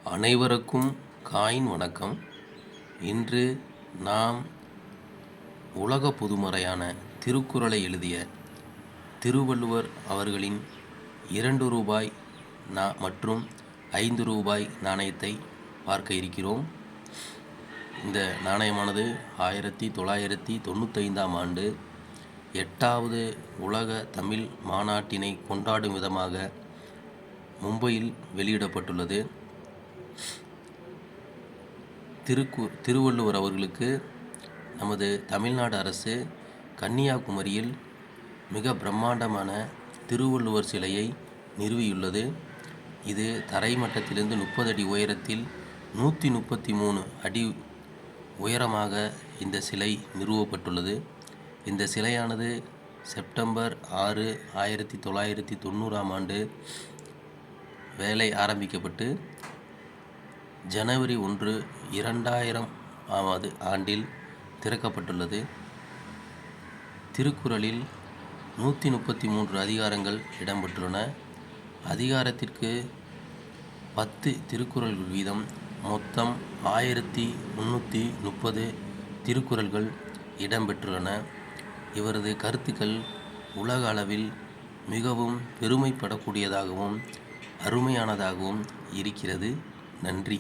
அனைவருக்கும் காயின் வணக்கம். இன்று நாம் உலக பொதுமறையான திருக்குறளை எழுதிய திருவள்ளுவர் அவர்களின் 2 ரூபாய் மற்றும் 5 ரூபாய் நாணயத்தை பார்க்க இருக்கிறோம். இந்த நாணயமானது 1995ஆம் ஆண்டு 8வது உலக தமிழ் மாநாட்டினை கொண்டாடும் விதமாக மும்பையில் வெளியிடப்பட்டுள்ளது. திருவள்ளுவர் அவர்களுக்கு நமது தமிழ்நாடு அரசு கன்னியாகுமரியில் மிக பிரம்மாண்டமான திருவள்ளுவர் சிலையை நிறுவியுள்ளது. இது தரை மட்டத்திலிருந்து 30 அடி உயரத்தில் 133 அடி உயரமாக இந்த சிலை நிறுவப்பட்டுள்ளது. இந்த சிலையானது செப்டம்பர் 6, 1990ஆம் ஆண்டு வேலை ஆரம்பிக்கப்பட்டு ஜனவரி 1, 2000ஆம் ஆண்டில் திறக்கப்பட்டுள்ளது. திருக்குறளில் 133 அதிகாரங்கள் இடம்பெற்றுள்ளன. அதிகாரத்திற்கு 10 திருக்குறள்கள் வீதம் மொத்தம் 1330 திருக்குறள்கள் இடம்பெற்றுள்ளன. இவரது கருத்துக்கள் உலக அளவில் மிகவும் பெருமைப்படக்கூடியதாகவும் அருமையானதாகவும் இருக்கிறது. நன்றி.